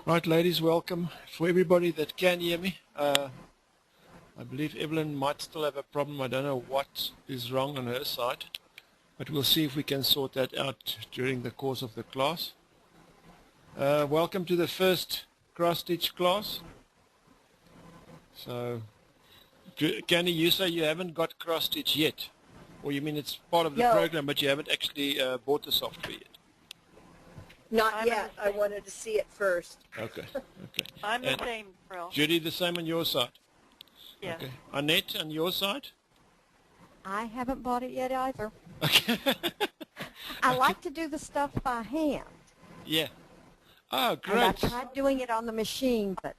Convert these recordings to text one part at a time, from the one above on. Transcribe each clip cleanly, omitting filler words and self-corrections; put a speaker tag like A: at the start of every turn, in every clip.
A: Right, ladies, welcome. For everybody that can hear me, I believe Evelyn might still have a problem. I don't know what is wrong on her side, but we'll see if we can sort that out during the course of the class. Welcome to the first cross-stitch class. So, Candy, you say you haven't got cross-stitch yet, or you mean it's part of the program, but you haven't actually bought the software yet?
B: Not yet. I wanted to see it first.
A: Okay, okay.
C: I'm the same, Brill.
A: Judy, the same on your side?
C: Yes.
A: Okay. Annette, on your side?
D: I haven't bought it yet either.
A: Okay.
D: I like to do the stuff by hand.
A: Yeah. Oh, great.
D: And I've tried doing it on the machine, but...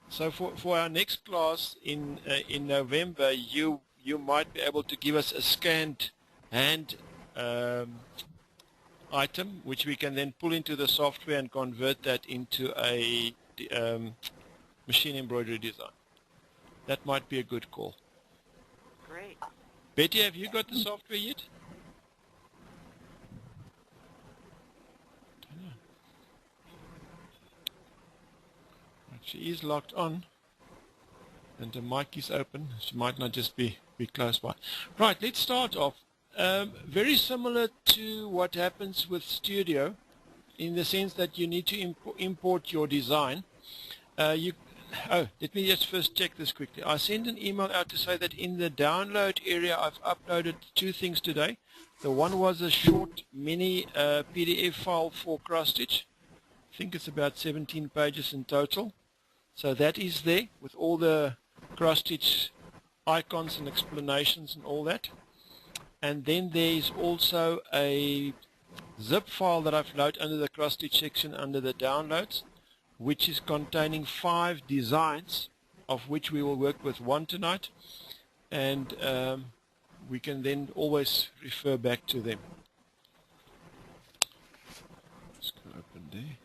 A: So for our next class in November, you might be able to give us a scanned hand item, which we can then pull into the software and convert that into a machine embroidery design. That might be a good call.
C: Great.
A: Betty, have you got the software yet? She is locked on and the mic is open. She might not just be close by. Right, let's start off. Very similar to what happens with Studio, in the sense that you need to import your design. Let me just first check this quickly. I sent an email out to say that in the download area I've uploaded two things today. The one was a short mini PDF file for cross-stitch. I think it's about 17 pages in total. So that is there with all the cross-stitch icons and explanations and all that. And then there is also a zip file that I've loaded under the cross-stitch section under the downloads, which is containing 5 designs, of which we will work with one tonight, and we can then always refer back to them. Let's go open there.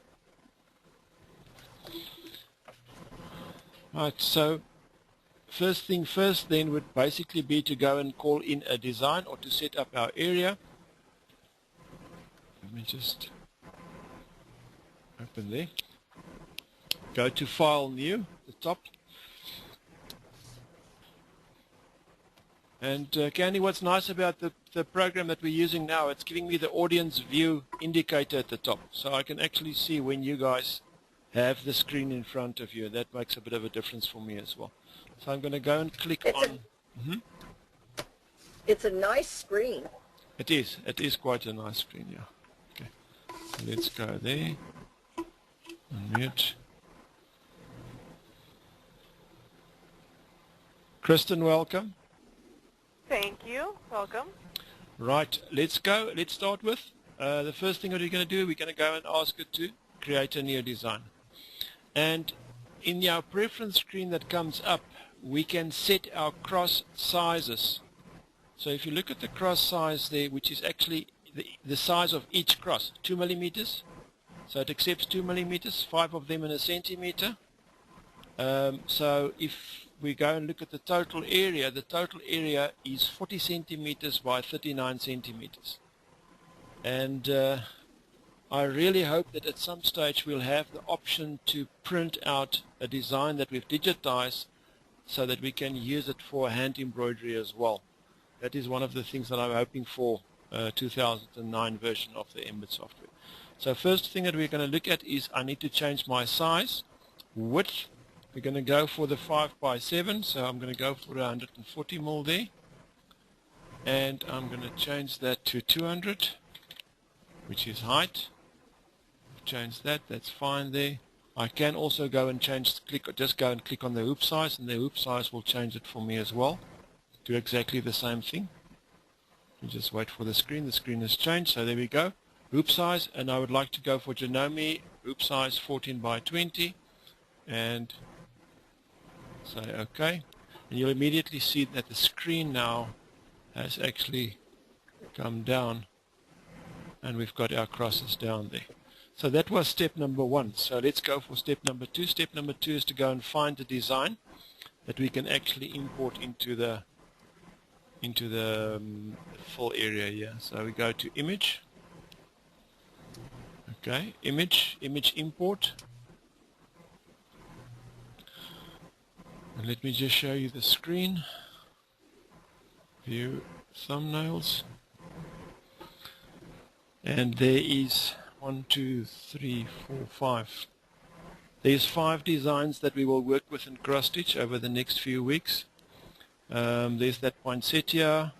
A: Right, so first thing first then would basically be to go and call in a design or to set up our area. Let me just open there. Go to File, New, the top. And Candy, what's nice about the program that we're using now, it's giving me the audience view indicator at the top. So I can actually see when you guys have the screen in front of you. That makes a bit of a difference for me as well. So I'm going to go and click on...
B: It's a nice screen.
A: It is. It is quite a nice screen, yeah. Okay. So let's go there. Unmute. Kristen, welcome.
C: Thank you. Welcome.
A: Right, let's go. Let's start with the first thing that we're going to do, we're going to go and ask it to create a new design. And in our preference screen that comes up, we can set our cross sizes. So if you look at the cross size there, which is actually the size of each cross, 2 millimeters. So it accepts 2 millimeters, 5 of them in a centimeter. So if we go and look at the total area is 40 centimeters by 39 centimeters. And I really hope that at some stage we'll have the option to print out a design that we've digitized so that we can use it for hand embroidery as well. That is one of the things that I'm hoping for 2009 version of the Embed software. So first thing that we're going to look at is I need to change my size. Width, we're going to go for the 5 by 7, so I'm going to go for 140 mil there. And I'm going to change that to 200, which is height. Change that, that's fine there. I can also go and just go and click on the hoop size, and the hoop size will change it for me as well. Do exactly the same thing. You just wait for the screen has changed, so there we go. Hoop size, and I would like to go for Janome, hoop size 14 by 20, and say OK. And you'll immediately see that the screen now has actually come down, and we've got our crosses down there. So that was step number 1. So let's go for step number 2. Step number 2 is to go and find the design that we can actually import into the full area here. So we go to Image. Okay, Image Import. And let me just show you the screen. View thumbnails. And there is 1, 2, 3, 4, 5. There's 5 designs that we will work with in cross-stitch over the next few weeks. There's that poinsettia,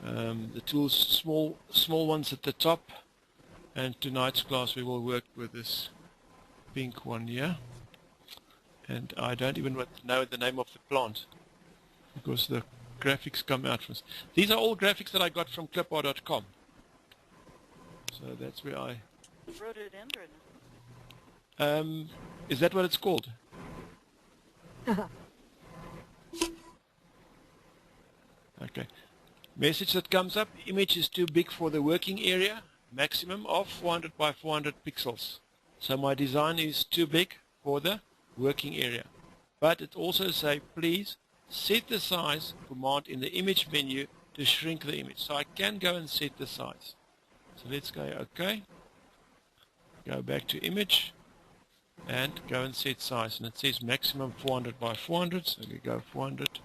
A: the tools, small ones at the top, and tonight's class we will work with this pink one here. And I don't even know the name of the plant because the graphics come out from. These are all graphics that I got from clipart.com. So that's where I.
C: Rhododendron.
A: Is that what it's called? Okay. Message that comes up, image is too big for the working area, maximum of 400 by 400 pixels. So my design is too big for the working area. But it also says, please set the size command in the image menu to shrink the image. So I can go and set the size. So let's go OK. Go back to image and go and set size. And it says maximum 400 by 400. So we go 400.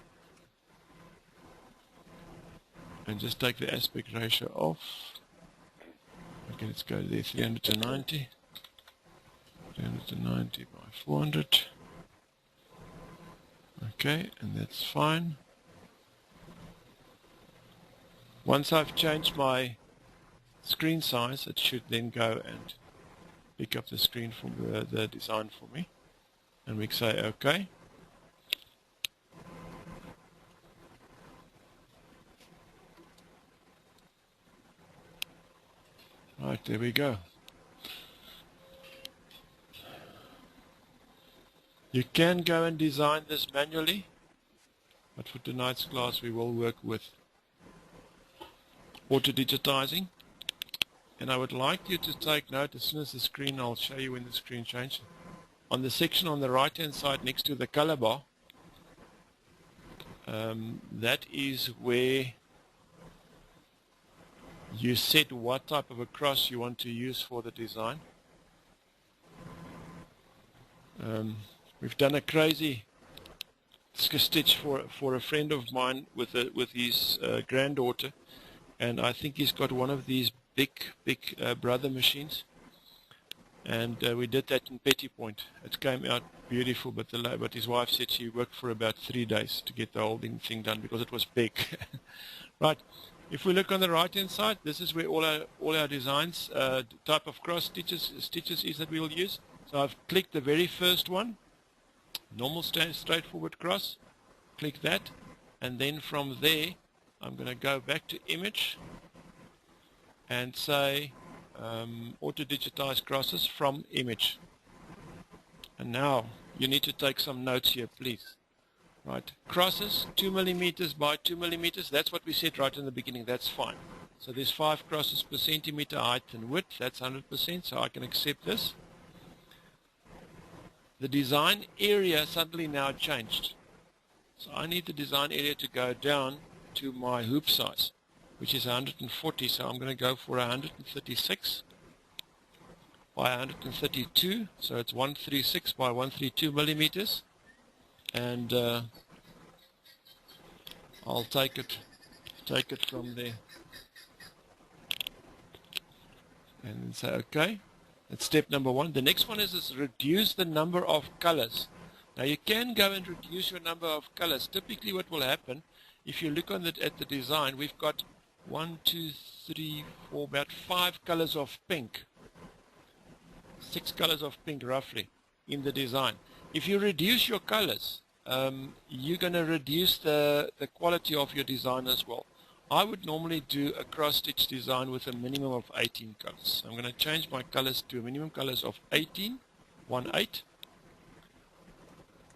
A: And just take the aspect ratio off. Okay, let's go there, 390. 390 by 400. Okay, and that's fine. Once I've changed my screen size, it should then go and pick up the screen from the design for me. And we say OK. Right, there we go. You can go and design this manually, but for tonight's class we will work with auto-digitizing. And I would like you to take note, as soon as the screen, I'll show you when the screen changes. On the section on the right hand side next to the color bar, that is where you set what type of a cross you want to use for the design. We've done a crazy stitch for a friend of mine with his granddaughter, and I think he's got one of these big brother machines, and we did that in Petty Point. It came out beautiful, but his wife said she worked for about 3 days to get the whole thing done because it was big. Right. If we look on the right hand side, this is where all our designs, type of cross stitches is that we will use. So I've clicked the very first one, normal straightforward cross, click that, and then from there I'm going to go back to image and say auto digitize crosses from image. And now you need to take some notes here, please. Right, crosses 2 millimeters by 2 millimeters. That's what we said right in the beginning. That's fine. So there's 5 crosses per centimeter height and width. That's 100%. So I can accept this. The design area suddenly now changed. So I need the design area to go down to my hoop size, which is 140. So I'm going to go for 136 by 132. So it's 136 by 132 millimeters. And I'll take it from there and say OK. That's step number 1. The next one is reduce the number of colors. Now you can go and reduce your number of colors. Typically what will happen, if you look at the design, we've got 1, 2, 3, 4, about 5 colors of pink, 6 colors of pink roughly in the design. If you reduce your colors, you're going to reduce the quality of your design as well. I would normally do a cross-stitch design with a minimum of 18 colors. I'm going to change my colors to a minimum colors of 18, 1-8,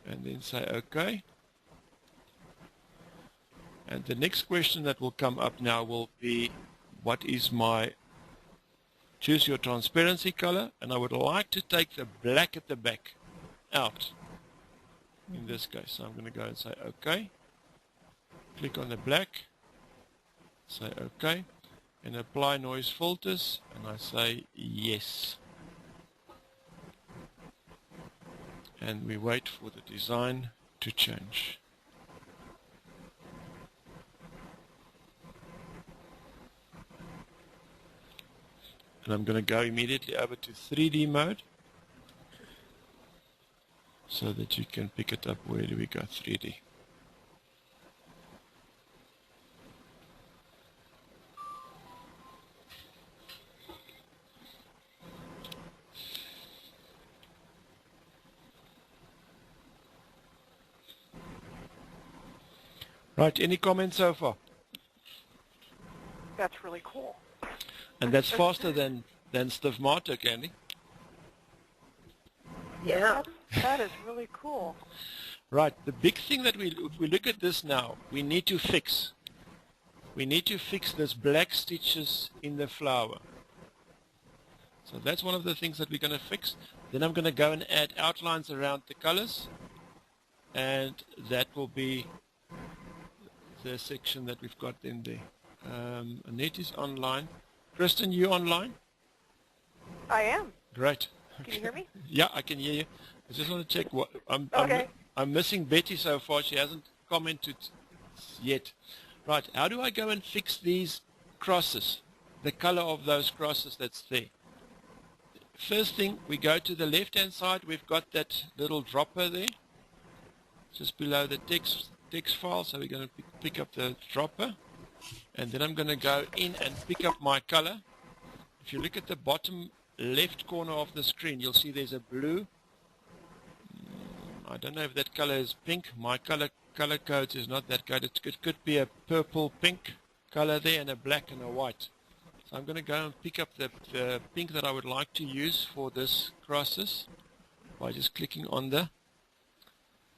A: and then say OK. And the next question that will come up now will be, what is my, choose your transparency color, and I would like to take the black at the back out. In this case, so I'm going to go and say OK, click on the black, say OK, and apply noise filters, and I say yes. And we wait for the design to change. And I'm going to go immediately over to 3D mode so that you can pick it up. Where do we go? 3D. Right, any comments so far?
C: That's really cool.
A: And that's faster than Stiff Martyr, Candy.
B: Yeah.
C: That is really cool.
A: Right, the big thing that if we look at this now, we need to fix. We need to fix this black stitches in the flower. So that's one of the things that we're going to fix. Then I'm going to go and add outlines around the colors. And that will be the section that we've got in there. Annette is online. Kristen, you online?
C: I am.
A: Great.
C: Can you hear me?
A: Yeah, I can hear you. I just want to check what
C: Okay.
A: I'm missing Betty so far. She hasn't commented yet. Right, how do I go and fix these crosses? The color of those crosses that's there. First thing, we go to the left hand side. We've got that little dropper there, just below the text file. So we're going to pick up the dropper, and then I'm going to go in and pick up my color. If you look at the bottom left corner of the screen, you'll see there's a blue. I don't know if that color is pink. My color code is not that good. It could be a purple pink color there and a black and a white. So I'm going to go and pick up the pink that I would like to use for this crosses by just clicking on the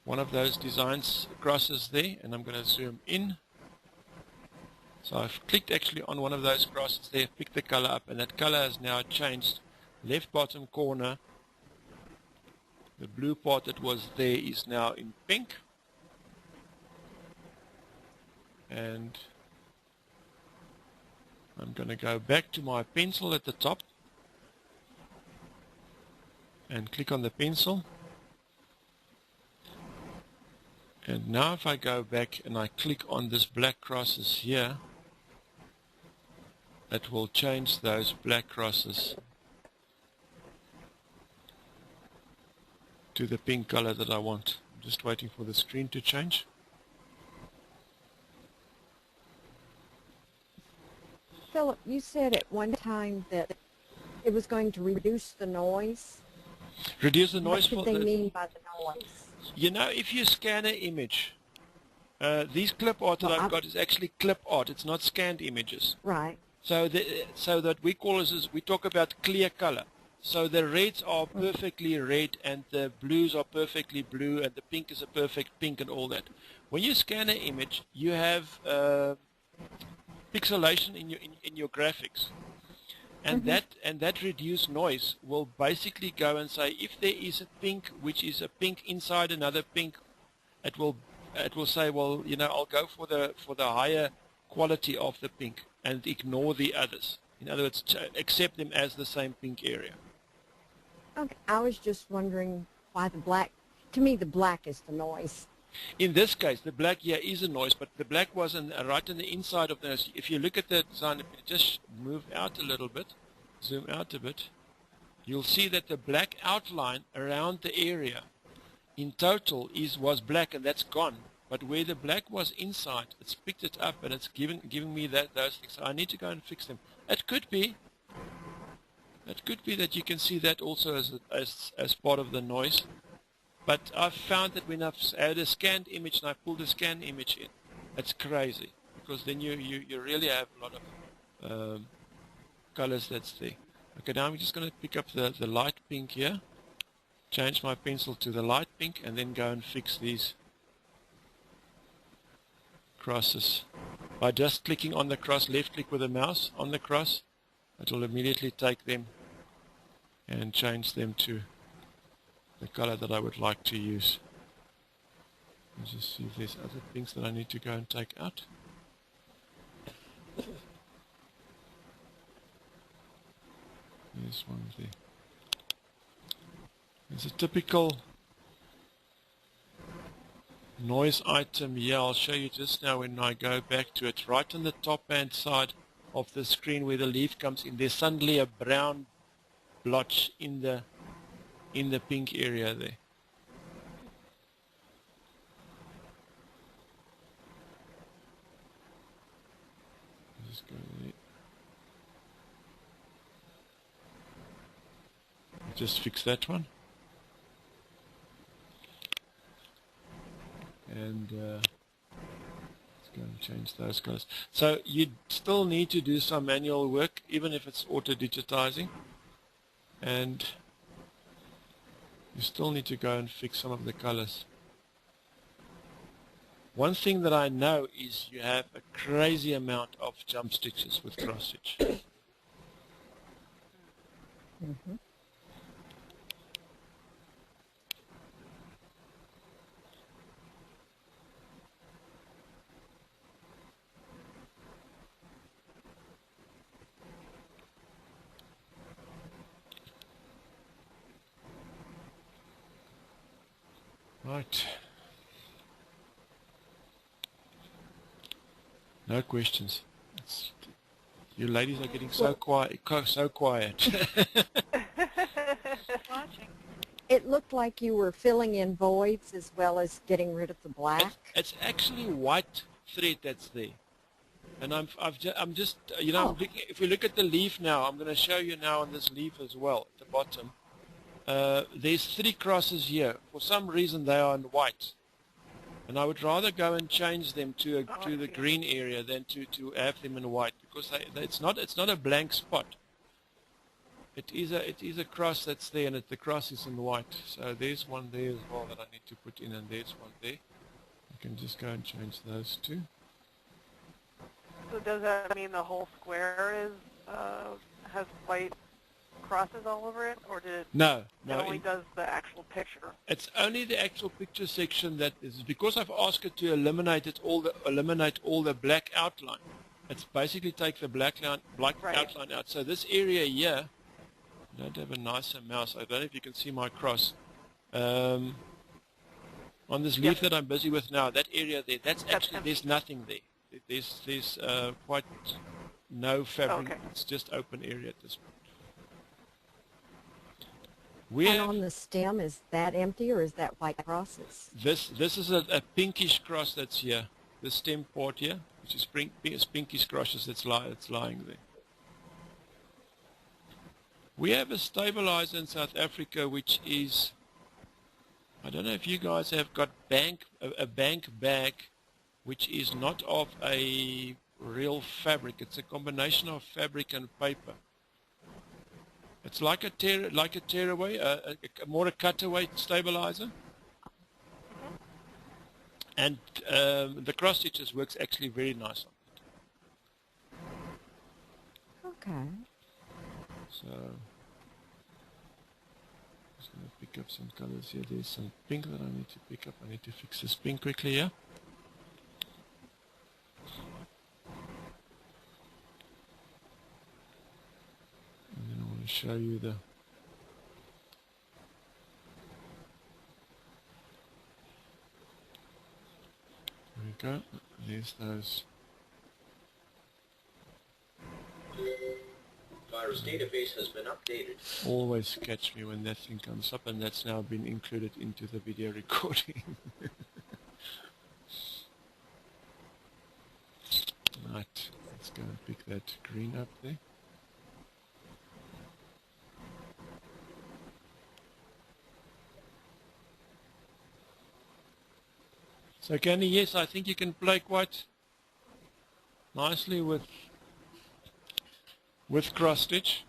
A: one of those designs crosses there, and I'm going to zoom in. So I've clicked actually on one of those crosses there, picked the color up, and that color has now changed. Left bottom corner, the blue part that was there is now in pink. And I'm going to go back to my pencil at the top and click on the pencil. And now if I go back and I click on this black crosses here, it will change those black crosses to the pink color that I want. I'm just waiting for the screen to change.
D: Philip, you said at one time that it was going to reduce the noise.
A: Reduce the noise.
D: What did they mean by the noise?
A: You know, if you scan an image, these clip art that I've got is actually clip art. It's not scanned images.
D: Right.
A: So that we call this is, we talk about clear color. So the reds are perfectly red and the blues are perfectly blue and the pink is a perfect pink and all that. When you scan an image, you have pixelation in your graphics. And that reduced noise will basically go and say if there is a pink which is a pink inside another pink, it will say, well, you know, I'll go for the higher quality of the pink and ignore the others. In other words, accept them as the same pink area.
D: Okay. I was just wondering why the black. To me, the black is the noise.
A: In this case, the black here is a noise, but the black was right on the inside of the nose. If you look at the design, if you just move out a little bit, zoom out a bit, you'll see that the black outline around the area in total was black, and that's gone. But where the black was inside, it's picked it up and it's giving me those things. So I need to go and fix them. It could be that you can see that also as part of the noise. But I've found that when I've had a scanned image and I pull the scanned image in, it's crazy, because then you really have a lot of colors that's there. Okay, now I'm just going to pick up the light pink here, change my pencil to the light pink, and then go and fix these crosses. By just clicking on the cross, left click with the mouse on the cross, it will immediately take them and change them to the color that I would like to use. Let's just see if there's other things that I need to go and take out. There's one there. There's a typical noise item here. I'll show you just now when I go back to it. Right on the top hand side of the screen where the leaf comes in, there's suddenly a brown blotch in the pink area there. Just go there. Just fix that one. And let's go and change those colors. So you still need to do some manual work, even if it's auto-digitizing. And you still need to go and fix some of the colors. One thing that I know is you have a crazy amount of jump stitches with cross stitch.
D: Mm-hmm.
A: Right. No questions. You ladies are getting so quiet. So quiet.
C: Watching.
D: It looked like you were filling in voids as well as getting rid of the black.
A: It's actually white thread that's there. And I'm just, you know,
D: Oh.
A: I'm looking, if we look at the leaf now, I'm going to show you now on this leaf as well, at the bottom. There's 3 crosses here. For some reason they are in white. And I would rather go and change them to the green area than to have them in white, because it's not a blank spot. It is a cross that's there, and the cross is in white. So there's one there as well that I need to put in, and there's one there. I can just go and change those 2.
C: So does that mean the whole square has white crosses all over it, or did it?
A: No,
C: It only does the actual picture.
A: it's only the actual picture section that is, because I've asked it to eliminate all the black outline. It's basically take the black
C: Right.
A: outline out. So this area here, I don't have a nicer mouse. I don't know if you can see my cross. On this leaf that I'm busy with now, that area there, that's actually, there's nothing there. There's quite no fabric.
C: Okay.
A: It's just open area at this point.
D: And on the stem, is that empty or is that white crosses?
A: This is a pinkish cross that's here. The stem part here, which is pinkish crosses that's lying there. We have a stabilizer in South Africa which is, I don't know if you guys have got a bank bag which is not of a real fabric. It's a combination of fabric and paper. It's like a tearaway, more a cutaway stabilizer. And the cross stitches works actually very nice on it.
D: Okay.
A: So, just going to pick up some colors here. There's some pink that I need to pick up. I need to fix this pink quickly here. And then I want to show you the... There we go. There's those.
E: Virus database has been updated.
A: Always catch me when that thing comes up, and that's now been included into the video recording. Right, let's go and pick that green up there. So Kenny, yes, I think you can play quite nicely with cross stitch.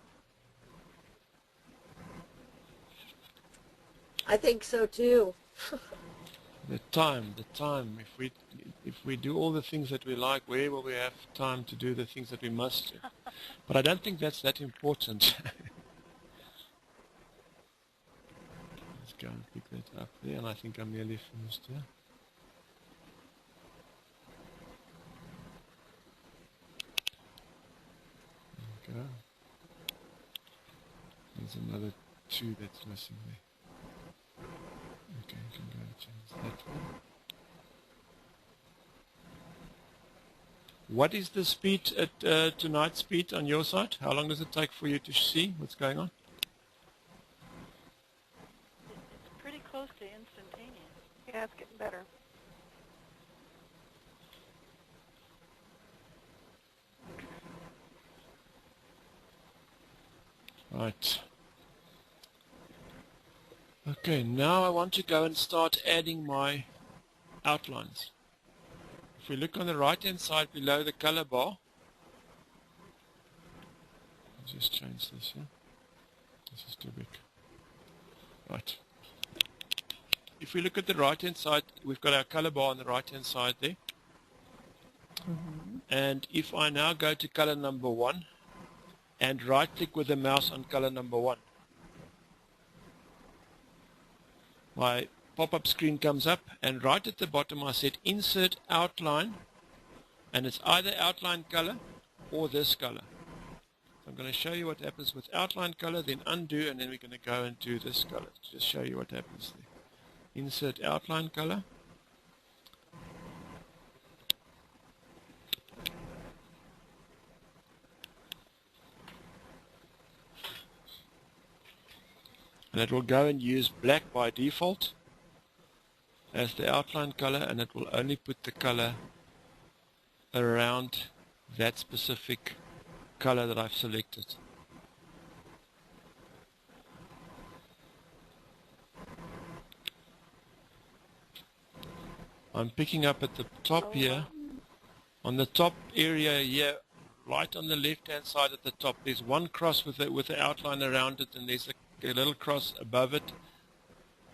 B: I think so too.
A: The time. If we do all the things that we like, where will we have time to do the things that we must do? But I don't think that's that important. Let's go and pick that up there, and I think I'm nearly finished here. There we go. There's another 2 that's missing there. Okay, you can go and change that one. What is the speed at tonight's speed on your side? How long does it take for you to see what's going on?
F: It's pretty close to instantaneous.
C: Yeah, it's getting better.
A: Right. Okay, now I want to go and start adding my outlines. If we look on the right hand side below the color bar, I'll just change this here. This is too big. Right. If we look at the right hand side, we've got our color bar on the right hand side there. And if I now go to color number 1 and right click with the mouse on color number 1, my pop-up screen comes up, and right at the bottom I said insert outline, and it's either outline color or this color. So I'm going to show you what happens with outline color, then undo, and then we're going to go and do this color to just show you what happens there. Insert outline color. And it will go and use black by default as the outline color, and it will only put the color around that specific color that I've selected. I'm picking up at the top here, on the top area here, right on the left hand side at the top, there's one cross with the outline around it, and there's a little cross above it.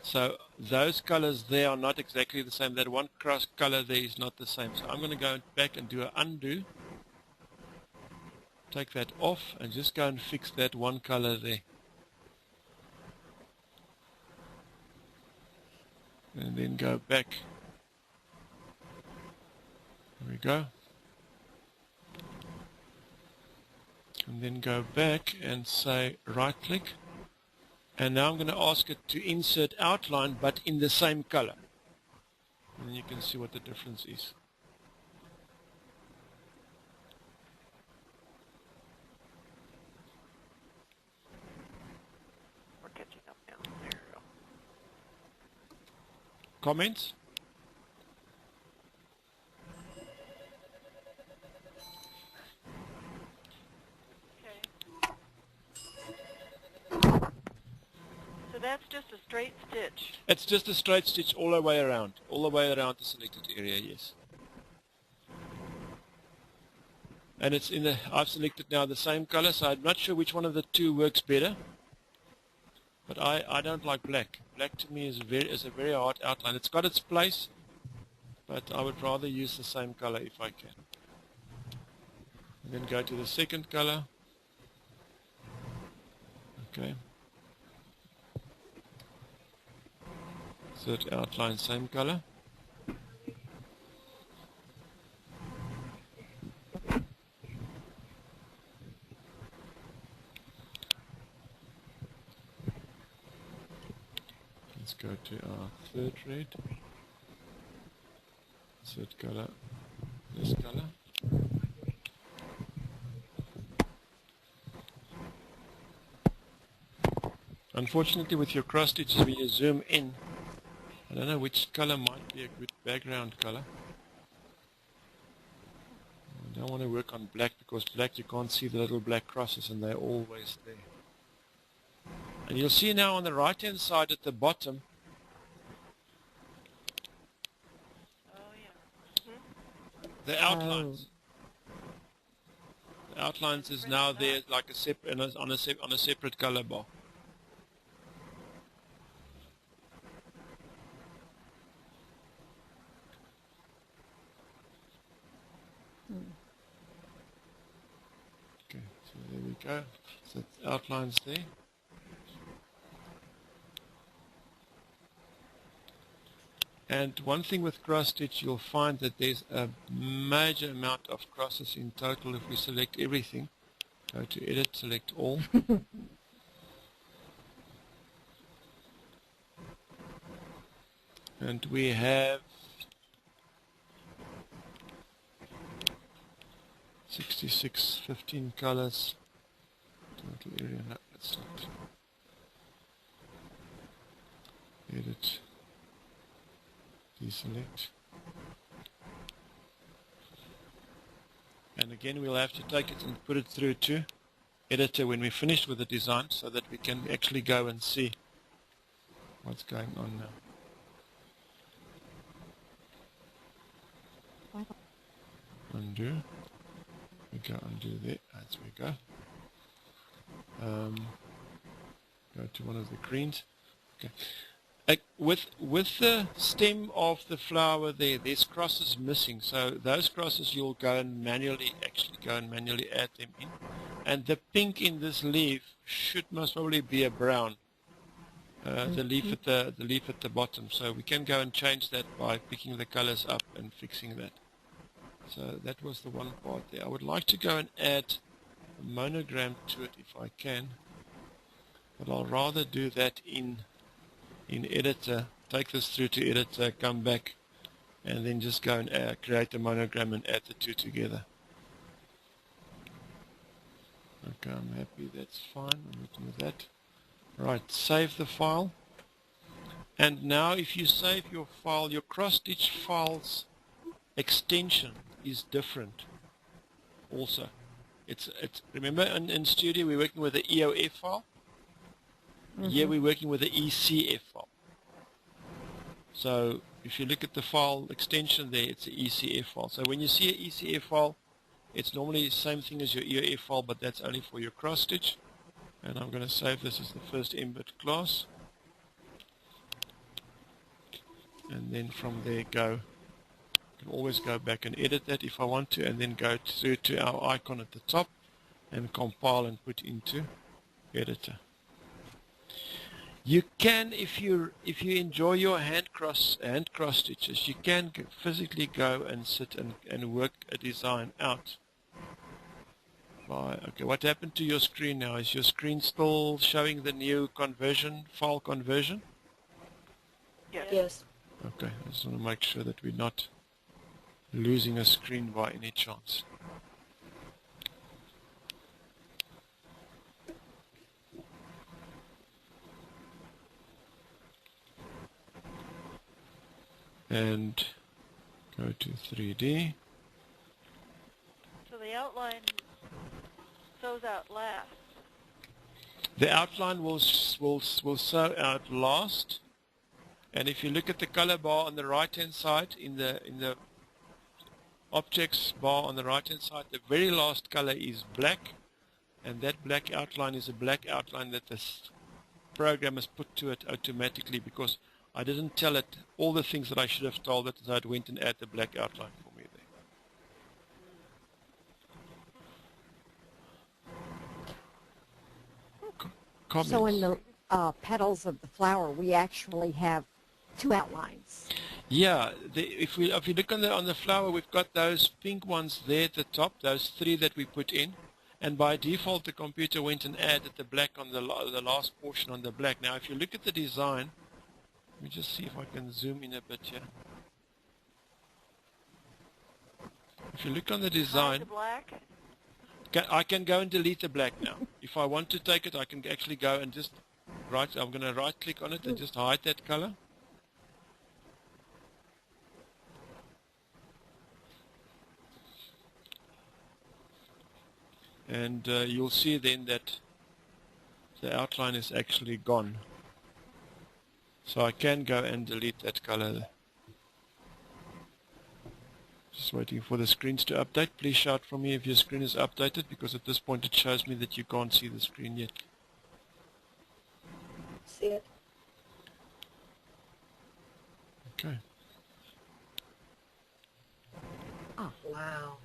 A: So those colors there are not exactly the same. That one cross color there is not the same. So I'm going to go back and do an undo. Take that off and just go and fix that one color there. And then go back. There we go. And then go back and say right click. And now I'm going to ask it to insert outline, but in the same color. And you can see what the difference is.
C: We're catching up now. There you go.
A: Comments?
F: So that's just a straight stitch.
A: It's just a straight stitch all the way around the selected area, yes. And it's in the, I've selected now the same color, so I'm not sure which one of the two works better. But I don't like black. Black to me is a very hard outline. It's got its place, but I would rather use the same color if I can. And then go to the second color. Okay. Insert outline, same color. Let's go to our third red. Insert color, this color. Unfortunately, with your cross stitches, when you zoom in, I don't know which color might be a good background color. I don't want to work on black, because black you can't see the little black crosses, and they're always there. And you'll see now on the right hand side at the bottom, the outlines. The outlines is now there like a separate on a separate color bar. Okay, so there we go. So the outlines there. And one thing with cross stitch, you'll find that there's a major amount of crosses in total if we select everything. Go to edit, select all. And we have 66, 15 colors. Total area, no, that's not. Edit, deselect. And again, we'll have to take it and put it through to editor when we're finished with the design so that we can actually go and see what's going on now. Undo. We go undo there. As we go. Go to one of the greens. Okay. With the stem of the flower there's crosses missing. So those crosses you'll go and manually add them in. And the pink in this leaf should most probably be a brown. The leaf at the bottom. So we can go and change that by picking the colors up and fixing that. So that was the one part there. I would like to go and add a monogram to it if I can, but I'll rather do that in editor. Take this through to editor, come back, and then just go and create a monogram and add the two together. Okay, I'm happy. That's fine. I'm looking at that. Right, save the file. And now if you save your file, your cross-stitch file's extension is different also. It's remember in Studio we're working with the EOF file. Here we're working with the ECF file. So if you look at the file extension there, it's an ECF file. So when you see an ECF file, it's normally the same thing as your EOF file, but that's only for your cross stitch. And I'm going to save this as the first embed class. And then from there go. I can always go back and edit that if I want to, and then go through to our icon at the top and compile and put into editor. You can, if you enjoy your hand cross stitches, you can physically go and sit and work a design out. Okay, what happened to your screen now? Is your screen still showing the new file conversion?
B: Yes.
A: Okay, I just want to make sure that we're not losing a screen by any chance. And go to 3D.
F: So the outline shows out last.
A: The outline will sew out last. And if you look at the color bar on the right hand side, in the objects bar on the right hand side, the very last color is black, and that black outline is a black outline that this program has put to it automatically, because I didn't tell it all the things that I should have told it, so it went and added the black outline for me there. Comments?
D: So in the petals of the flower, we actually have two outlines.
A: Yeah, if you look on the flower, we've got those pink ones there at the top, those three that we put in, and by default the computer went and added the black on the last portion on the black. Now if you look at the design, let me just see if I can zoom in a bit here. If you look on the design,
F: Hide the black.
A: I can go and delete the black now. If I want to take it, I can actually go and just I'm going to right click on it and just hide that color. And you'll see then that the outline is actually gone. So I can go and delete that color there. Just waiting for the screens to update. Please shout from me if your screen is updated, because at this point it shows me that you can't see the screen yet.
B: See it?
A: Okay.
B: Oh, wow.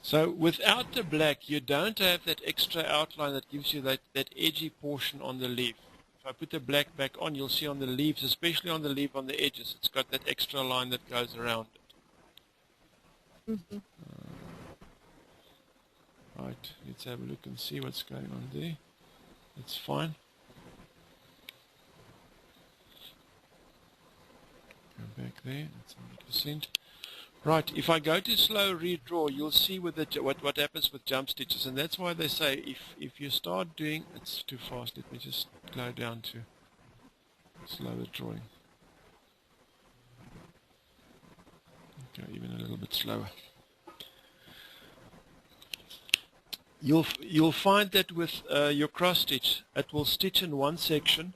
A: So without the black, you don't have that extra outline that gives you that edgy portion on the leaf. If I put the black back on, you'll see on the leaves, especially on the leaf on the edges, it's got that extra line that goes around it. Right, let's have a look and see what's going on there. That's fine. Go back there, that's 100%. Right, if I go to slow redraw, you'll see with what happens with jump stitches, and that's why they say if you start doing, it's too fast, let me just go down to slower drawing. Okay, even a little bit slower. You'll find that with your cross stitch, it will stitch in one section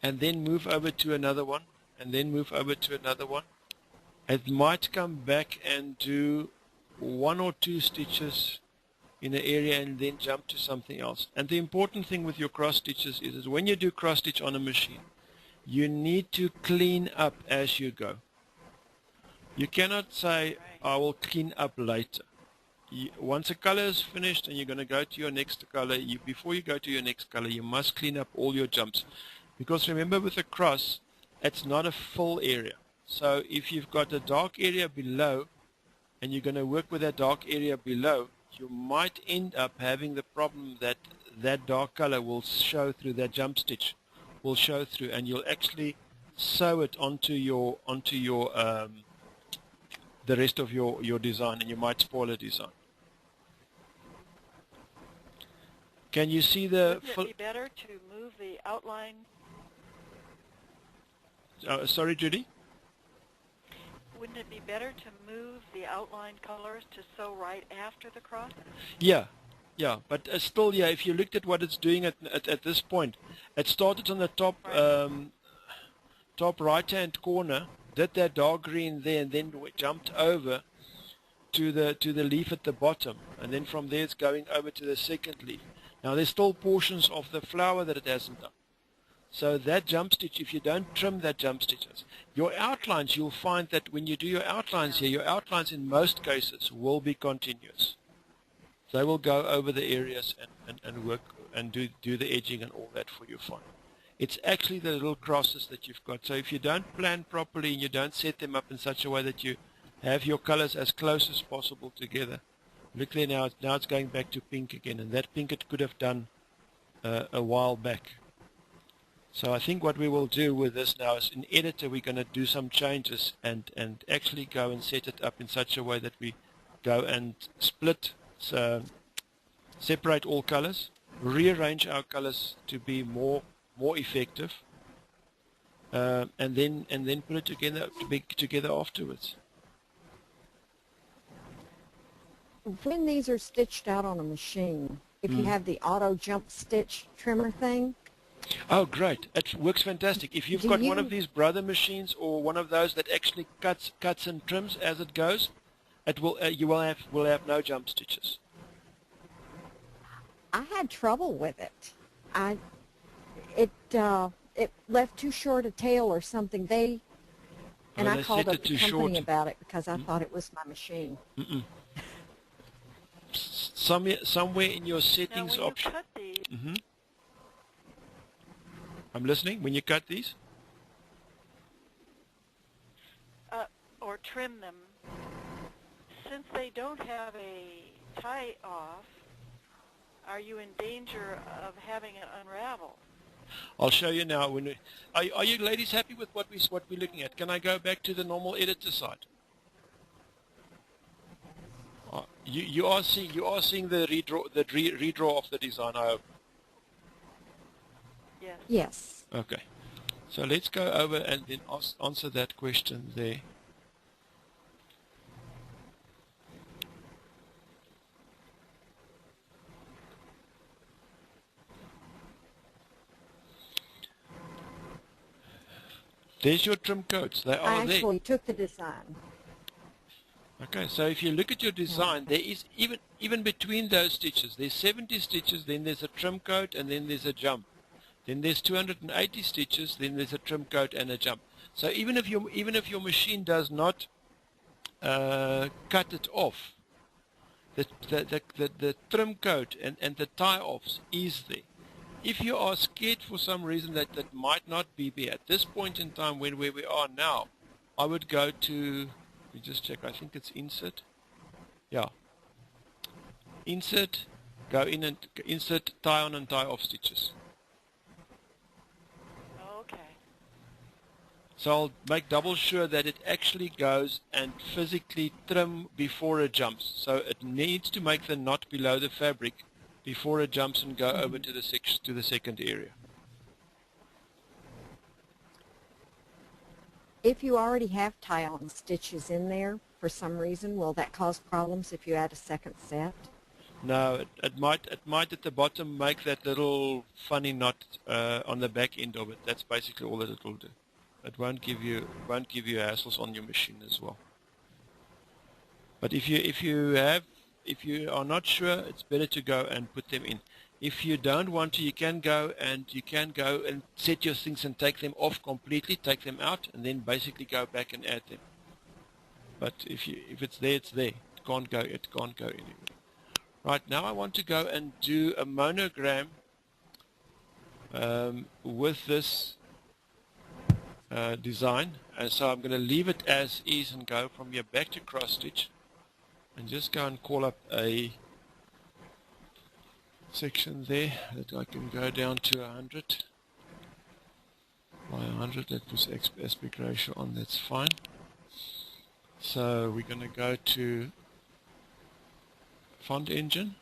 A: and then move over to another one and then move over to another one. It might come back and do 1 or 2 stitches in an area and then jump to something else. And the important thing with your cross stitches is when you do cross stitch on a machine, you need to clean up as you go. You cannot say, I will clean up later. Once a color is finished and you're going to go to your next color, before you go to your next color, you must clean up all your jumps. Because remember, with a cross, it's not a full area. So if you've got a dark area below and you're going to work with that dark area below, you might end up having the problem that that dark color will show through, that jump stitch will show through, and you'll actually sew it onto your the rest of your design, and you might spoil a design. Can you see the...
F: Wouldn't it be better to move the outline?
A: Sorry, Judy?
F: Wouldn't it be better to move the outline colors to sew right after the cross?
A: Yeah, but still, yeah, if you looked at what it's doing at this point, it started on the top top right-hand corner, did that dark green there, and then jumped over to the leaf at the bottom, and then from there it's going over to the second leaf. Now there's still portions of the flower that it hasn't done. So that jump stitch, if you don't trim that jump stitches, your outlines, you'll find that when you do your outlines here, your outlines in most cases will be continuous. They will go over the areas and work and do the edging and all that for you fine. It's actually the little crosses that you've got. So if you don't plan properly and you don't set them up in such a way that you have your colors as close as possible together, look there now it's going back to pink again, and that pink it could have done a while back. So I think what we will do with this now is in editor we're going to do some changes and actually go and set it up in such a way that we go and split, so separate all colors, rearrange our colors to be more effective, and then put it together afterwards.
D: When these are stitched out on a machine, if you have the auto jump stitch trimmer thing.
A: Oh, great! It works fantastic. If you've got one of these brother machines or one of those that actually cuts and trims as it goes, it will you will have no jump stitches.
D: I had trouble with it. It left too short a tail or something. And I called up the company about it because I thought it was my machine.
A: Somewhere in your settings option.
F: Now, when you cut these,
A: I'm listening. When you cut these,
F: or trim them, since they don't have a tie-off, are you in danger of having it unravel?
A: I'll show you now. Are you ladies happy with what we're looking at? Can I go back to the normal editor side? You are seeing the redraw of the design, I hope.
F: Yes.
D: Yes.
A: Okay. So let's go over and then answer that question there. There's your trim codes. They are there.
D: I actually took the design.
A: Okay, so if you look at your design, there is even between those stitches, there's 70 stitches, then there's a trim coat, and then there's a jump. Then there's 280 stitches, then there's a trim coat and a jump. So even if your machine does not cut it off, the trim coat and the tie-offs is there. If you are scared for some reason that might not be at this point in time where we are now, I would go to, let me just check, I think it's insert. Yeah. Insert, go in and insert tie on and tie off stitches.
F: Okay.
A: So I'll make double sure that it actually goes and physically trim before it jumps. So it needs to make the knot below the fabric before it jumps and go over to the second area.
D: If you already have tie-on stitches in there, for some reason, will that cause problems if you add a second set?
A: No, it might at the bottom make that little funny knot on the back end of it. That's basically all that it will do. It won't give you hassles on your machine as well. But if you are not sure, it's better to go and put them in. If you don't want to, you can go and set your things and take them off completely, take them out, and then basically go back and add them. But if it's there, it's there. It can't go anywhere. Right, now I want to go and do a monogram with this design, and so I'm going to leave it as is and go from here back to cross stitch and just go and call up a section there that I can go down to 100 by 100. That puts aspect ratio on, that's fine. So we're going to go to Font Engine,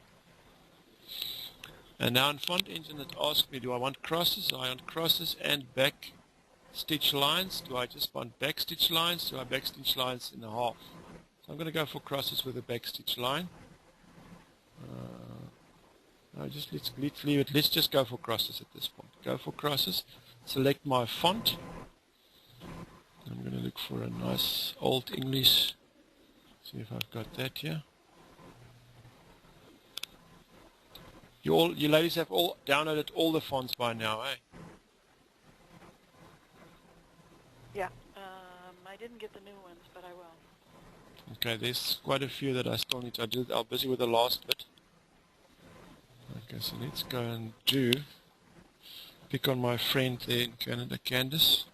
A: and now in Font Engine it asks me, do I want crosses? I want crosses and back stitch lines. Do I just want back stitch lines? Do I back stitch lines in a half? So I'm going to go for crosses with a back stitch line. No, let's leave it. Let's just go for crosses at this point. Go for crosses. Select my font. I'm going to look for a nice old English. See if I've got that here. You ladies have all downloaded all the fonts by now, eh?
F: Yeah. I didn't get the new ones, but I will.
A: Okay, there's quite a few that I still need to do. I'm busy with the last bit. Okay, so let's go and pick on my friend there in Canada, Candice.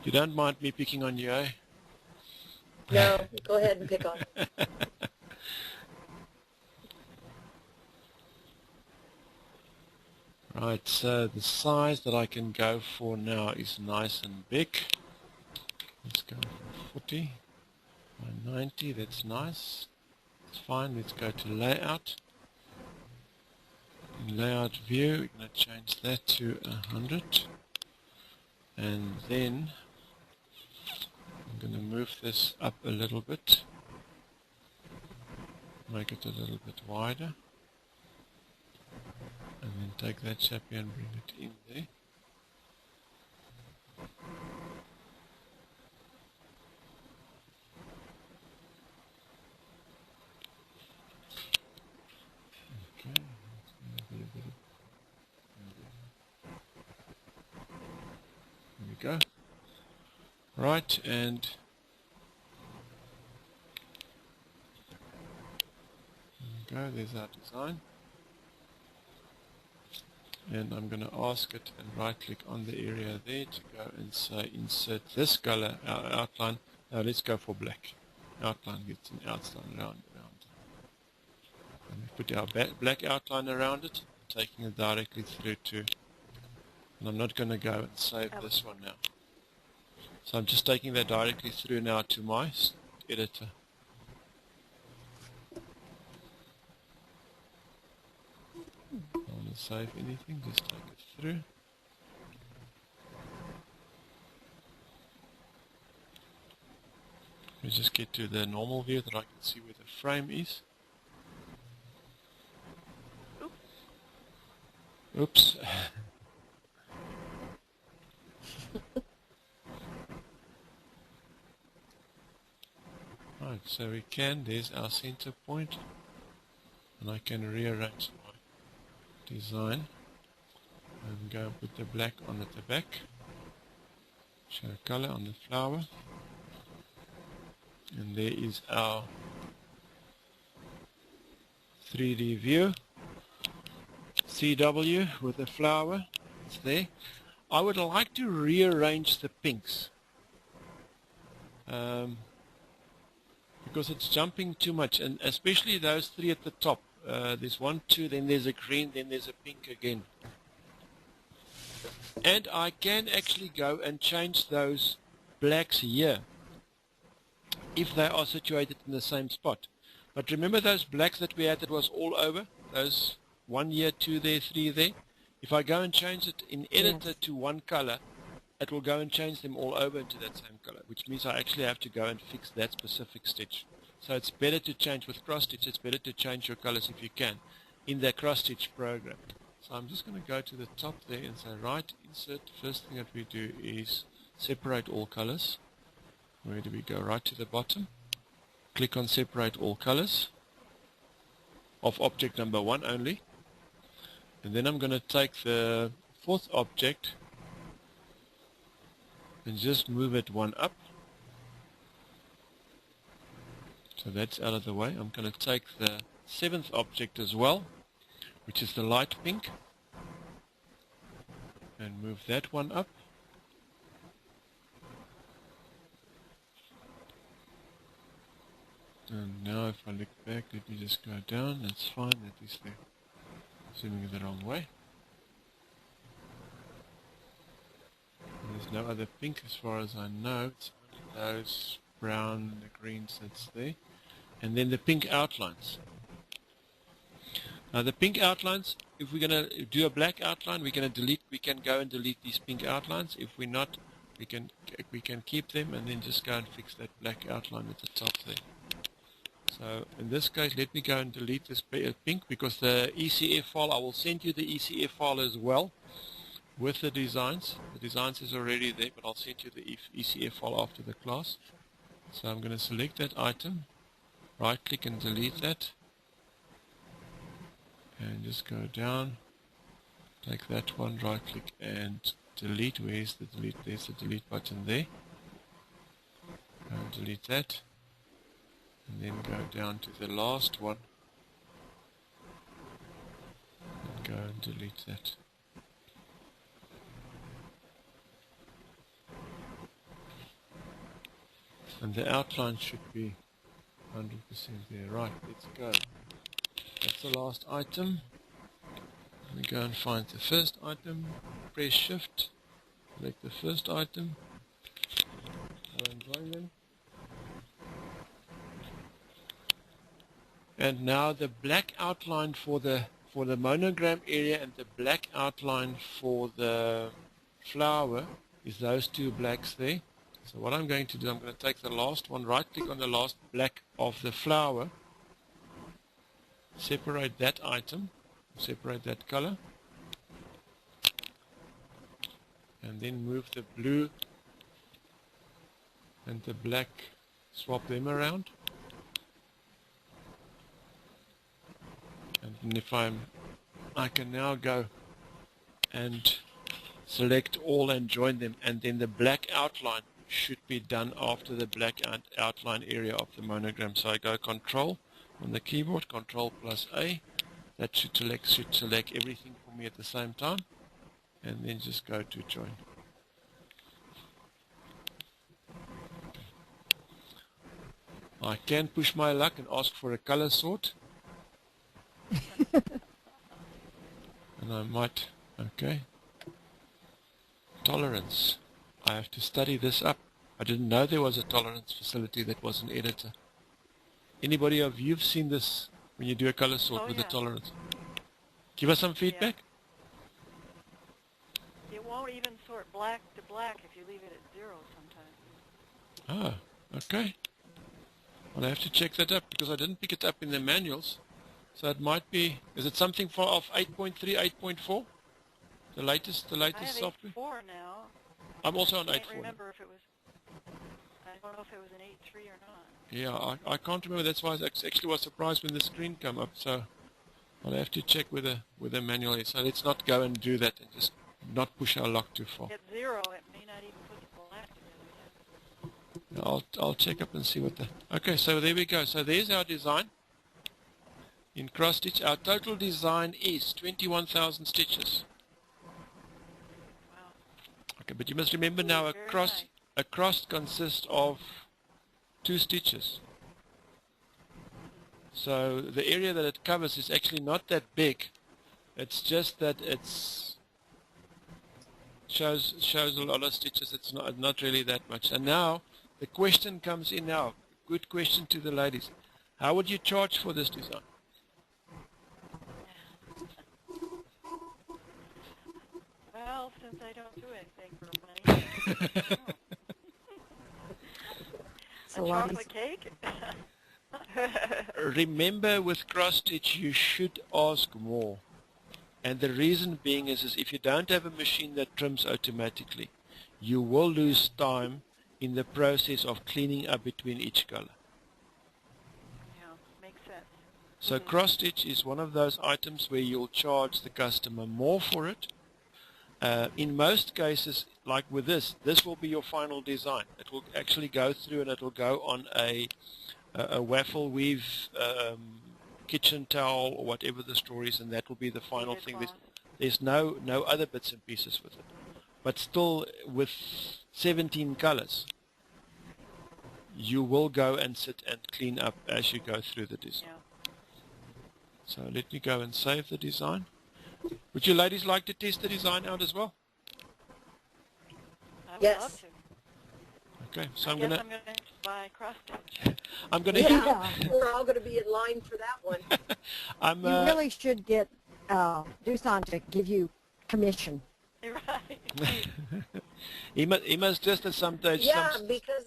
A: You don't mind me picking on you, eh?
B: No, go ahead and pick on it.
A: Right, so the size that I can go for now is nice and big. Let's go for 40 by 90, that's nice. It's fine, let's go to layout. In layout view, we're going to change that to 100. And then I'm going to move this up a little bit. Make it a little bit wider. And then take that chap here and bring it in there. Okay, there we go. Right, and there we go, there's our design. And I'm going to ask it and right click on the area there to go and say insert this color outline. Now let's go for black. Outline gets an outline around. And we put our black outline around it, taking it directly through to, and I'm not going to go and save this one now. So I'm just taking that directly through now to my editor. Don't want to save anything, just take it through. Let me just get to the normal view that I can see where the frame is. Oops. Right, so we can, there's our center point, and I can rearrange my design and go and put the black on at the back, show color on the flower, and there is our 3D view, CW with the flower, it's there. I would like to rearrange the pinks because it's jumping too much, and especially those three at the top. There's 1, 2, then there's a green, then there's a pink again. And I can actually go and change those blacks here if they are situated in the same spot. But remember those blacks that we had that was all over? Those 1 here, 2 there, 3 there? If I go and change it in editor to one color, it will go and change them all over into that same color, which means I actually have to go and fix that specific stitch. So it's better to change with cross stitch. It's better to change your colors if you can in the cross stitch program. So I'm just going to go to the top there and say right insert. First thing that we do is separate all colors. Where do we go? Right to the bottom. Click on separate all colors of object number 1 only. And then I'm going to take the fourth object and just move it 1 up. So that's out of the way. I'm going to take the 7th object as well, which is the light pink, and move that 1 up. And now if I look back, let me just go down. That's fine. That is there. Zooming the wrong way. And there's no other pink as far as I know. It's only those brown and the greens that's there. And then the pink outlines. Now the pink outlines, if we're going to do a black outline, we can go and delete these pink outlines. If we're not, we can keep them and then just go and fix that black outline at the top there. So in this case, let me go and delete this pink, because the ECF file, I will send you the ECF file as well with the designs. The designs is already there, but I'll send you the ECF file after the class. So I'm going to select that item, right click and delete that, and just go down, take that one, right click and delete. Where's the delete? There's the delete button there. Go and delete that. And then go down to the last one and go and delete that. And the outline should be 100% there. Right, let's go. That's the last item. Let me go and find the first item. Press shift, select the first item, go and join them. And now the black outline for the monogram area and the black outline for the flower is those two blacks there. So what I'm going to do, I'm going to take the last one, right click on the last black of the flower, separate that item, separate that color, and then move the blue and the black, swap them around. And if I can now go and select all and join them, and then the black outline should be done after the black outline area of the monogram. So I go Control on the keyboard, Control plus A. That should select everything for me at the same time, and then just go to join. I can push my luck and ask for a color sort. And I might, okay. Tolerance. I have to study this up. I didn't know there was a tolerance facility that was an editor. Anybody of you've seen this when you do a color sort with a tolerance? Give us some feedback.
F: Yeah. It won't even sort black to black if you leave it at 0 sometimes.
A: Ah, okay. Well, I have to check that up because I didn't pick it up in the manuals. So it might be, is it something for of 8.3, 8.4? The latest software?
F: I have 8.4 now.
A: I'm also on 8.4.
F: I can't remember if it was, I don't know if it was an 8.3 or not.
A: Yeah, I can't remember. That's why I actually was surprised when the screen came up. So I'll have to check with the manual. So let's not go and do that and just not push our luck too far.
F: At 0, it may not even put the black together yet.
A: I'll check up and see what the... Okay, so there we go. So there's our design. In cross stitch, our total design is 21,000 stitches.
F: Wow.
A: Okay, but you must remember now a cross consists of 2 stitches. So the area that it covers is actually not that big. It's just that it's shows a lot of stitches. It's not really that much. And now the question comes in now. Good question to the ladies. How would you charge for this design?
F: Well, since I don't do anything for money, a chocolate cake?
A: Remember, with cross stitch, you should ask more. And the reason being is if you don't have a machine that trims automatically, you will lose time in the process of cleaning up between each color.
F: Yeah, makes sense.
A: So cross stitch is one of those items where you'll charge the customer more for it. In most cases, like with this will be your final design. It will actually go through and it will go on a waffle weave kitchen towel or whatever the story is, and that will be the final thing. There's no other bits and pieces with it. But still, with 17 colors, you will go and sit and clean up as you go through the design.
F: Yeah.
A: So let me go and save the design. Would you ladies like to test the design out as well?
F: I would
B: Yes.
F: love to.
A: Okay, so
F: I
A: I'm
F: guess
A: gonna
F: I'm going to buy cross stitch.
A: I'm gonna
B: Yeah, we're all going to be in line for that one.
A: I'm
D: You really should get Doosan to give you commission.
F: Right.
A: he must just at some stage.
B: Yeah, because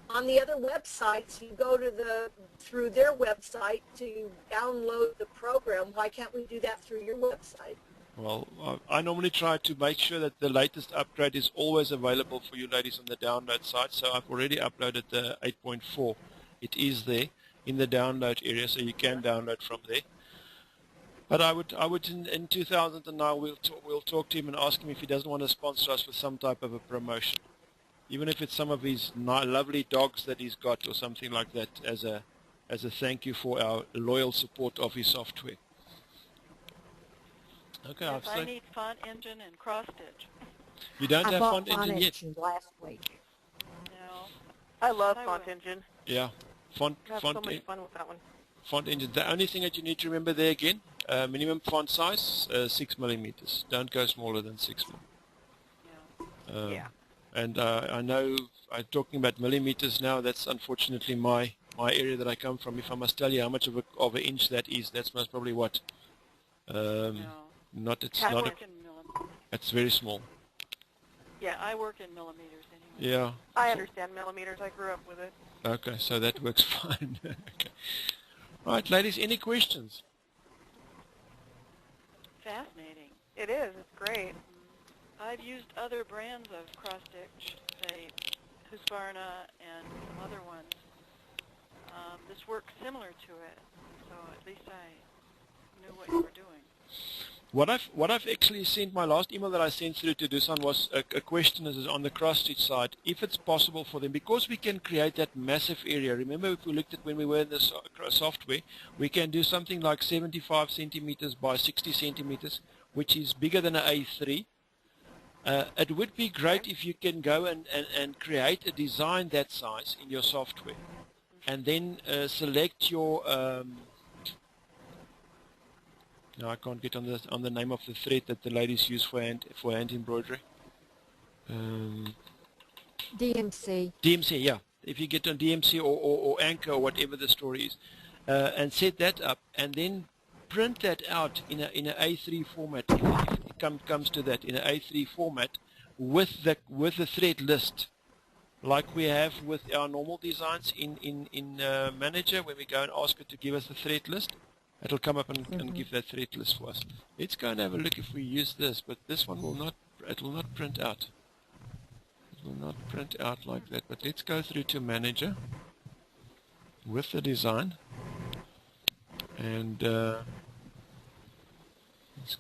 B: on the other websites, you go to through their website to download the program. Why can't we do that through your website?
A: Well, I normally try to make sure that the latest upgrade is always available for you ladies on the download site. So I've already uploaded the 8.4. It is there in the download area, so you can download from there. But I would in 2009 we'll talk to him and ask him if he doesn't want to sponsor us with some type of a promotion, even if it's some of his lovely dogs that he's got or something like that, as a thank you for our loyal support of his software. Okay,
F: Yes, I need font engine and cross stitch.
A: You don't have
D: bought
A: font engine yet?
D: last week.
F: No.
C: I love
F: I
C: font
F: will.
C: engine.
A: Yeah,
C: I have so much fun with that one.
A: font engine. The only thing that you need to remember there again, minimum font size 6 millimeters. Don't go smaller than 6 millimeters.
C: Yeah.
A: And I know I'm talking about millimeters now. That's unfortunately my area that I come from. If I must tell you how much of an inch that is, that's most probably what.
F: No.
A: It's
F: I
A: not.
F: work in millimeters.
A: It's very small.
F: Yeah, I work in millimeters anyway.
A: Yeah.
C: I understand millimeters. I grew up with it.
A: Okay, so that works fine. Okay. Right, ladies, any questions?
F: Fascinating.
C: It is. It's great.
F: I've used other brands of cross stitch, say Husqvarna and some other ones. This works similar to it, so at least I knew what you were doing.
A: What I've actually sent, my last email that I sent through to Dusan was a question is on the cross stitch side, if it's possible for them, because we can create that massive area. Remember, if we looked at when we were in the software, we can do something like 75 centimeters by 60 centimeters, which is bigger than an A3. It would be great if you can go and create a design that size in your software, and then select your no, I can't get on the name of the thread that the ladies use for hand embroidery.
D: DMC.
A: DMC, yeah. If you get on DMC or Anchor or whatever the story is, and set that up, and then print that out in a A3 format. If it comes to that, in an A3 format with the thread list, like we have with our normal designs in Manager, when we go and ask it to give us the thread list. It'll come up and give that thread list for us. Let's go and have a look if we use this, but this one will not. It will not print out. It will not print out like that. But let's go through to Manager with the design, and let's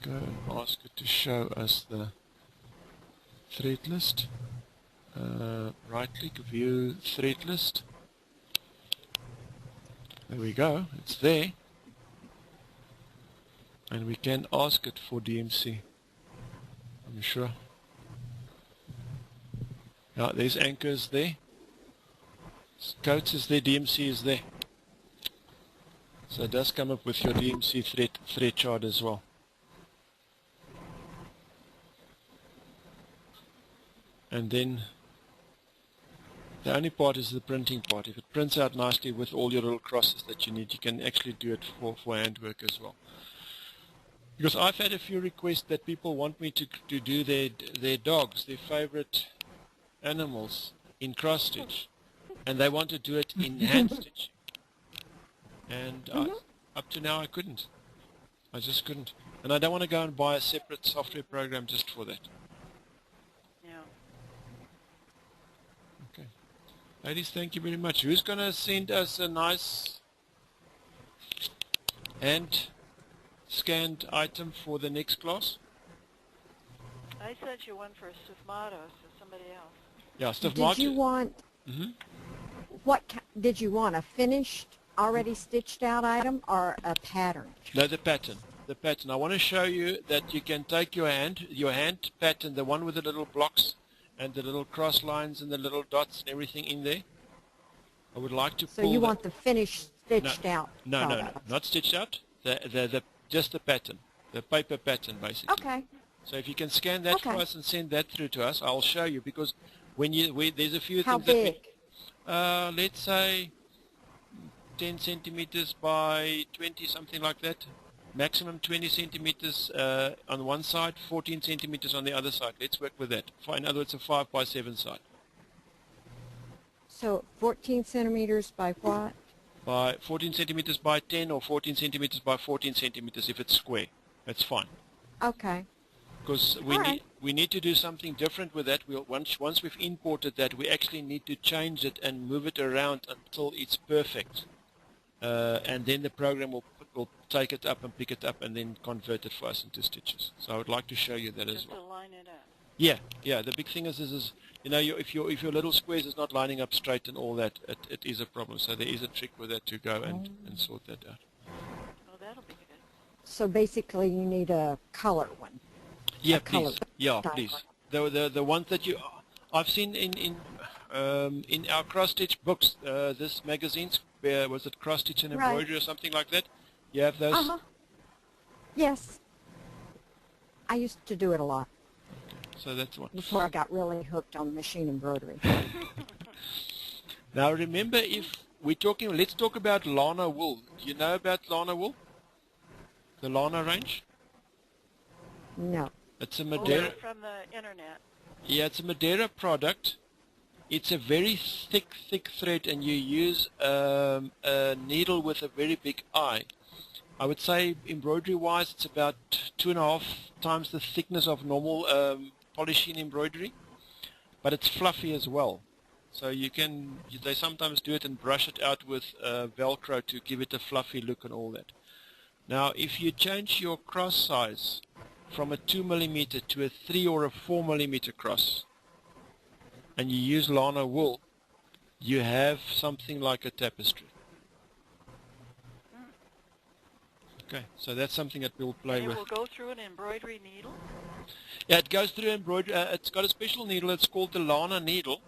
A: go and ask it to show us the thread list. Right-click, View Thread List. There we go. It's there. And we can ask it for DMC. I'm sure. Now there's anchors there. Coats is there, DMC is there. So it does come up with your DMC thread chart as well. And then the only part is the printing part. If it prints out nicely with all your little crosses that you need, you can actually do it for handwork as well. Because I've had a few requests that people want me to do their dogs, their favorite animals, in cross stitch, and they want to do it in hand stitch. And up to now I couldn't. I just couldn't. And I don't want to go and buy a separate software program just for that.
F: Yeah.
A: Okay. Ladies, thank you very much. Who's going to send us a nice hand scanned item for the next class?
F: I sent you one for Sufmato, so somebody else.
A: Yeah, Sufmato.
D: Did you want, did you want a finished, already stitched out item or a pattern?
A: No, the pattern. The pattern. I want to show you that you can take your hand pattern, the one with the little blocks and the little cross lines and the little dots and everything in there. I would like to pull.
D: So you want the finished stitched out?
A: No, not stitched out. Just the pattern, the paper pattern, basically.
D: Okay.
A: So if you can scan that for us and send that through to us, I'll show you, because when there's a few
D: How
A: things
D: big?
A: that let's say 10 centimeters by 20, something like that. Maximum 20 centimeters on one side, 14 centimeters on the other side. Let's work with that. In other words, a 5 by 7 side.
D: So 14 centimeters by what?
A: By 14 centimeters by 10 or 14 centimeters by 14 centimeters if it's square. That's fine.
D: Okay.
A: Because we need to do something different with that. Once we've imported that, we actually need to change it and move it around until it's perfect. And then the program will take it up and pick it up and then convert it for us into stitches. So I would like to show you that as well.
F: Just to line it up.
A: Yeah. The big thing is you know, if your little squares is not lining up straight and all that, it is a problem. So there is a trick with that to go and sort that out.
F: Oh, that'll be good.
D: So basically you need a color one.
A: Yeah, please. Yeah, please. The ones that I've seen in our cross stitch books, this magazines, was it cross stitch and embroidery or something like that? You have those?
D: Yes. I used to do it a lot.
A: So that's one.
D: Before I got really hooked on machine embroidery.
A: Now remember, if we're talking, let's talk about Lana wool. Do you know about Lana wool? The Lana range?
D: No.
A: It's a Madeira.
F: From the internet.
A: Yeah, it's a Madeira product. It's a very thick thread, and you use a needle with a very big eye. I would say embroidery-wise, it's about 2.5 times the thickness of normal polishing embroidery, but it's fluffy as well. So they sometimes do it and brush it out with Velcro to give it a fluffy look and all that. Now, if you change your cross size from a 2mm to a 3 or a 4mm cross, and you use Lana wool, you have something like a tapestry. Okay, so that's something that we'll play with.
F: It will go through an embroidery needle?
A: Yeah, it goes through embroidery. It's got a special needle. It's called the Lana needle.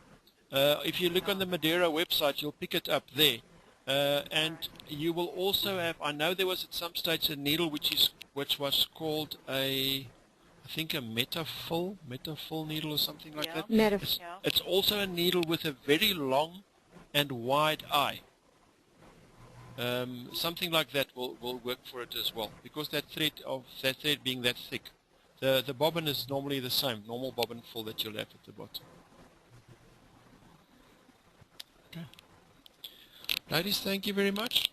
A: If you look on the Madeira website, you'll pick it up there. And you will also have, I know there was at some stage a needle which was called I think a metafull needle or something like that. It's also a needle with a very long and wide eye. Something like that will work for it as well, because that thread being that thick. The bobbin is normally the same, normal bobbin full that you'll have at the bottom. Okay. Ladies, thank you very much.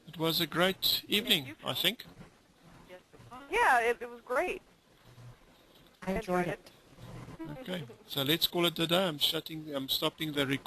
A: It was a great evening, I think.
F: Yes, it was.
C: Yeah, it was great.
D: I enjoyed it.
A: Okay, so let's call it a day. I'm stopping the recording.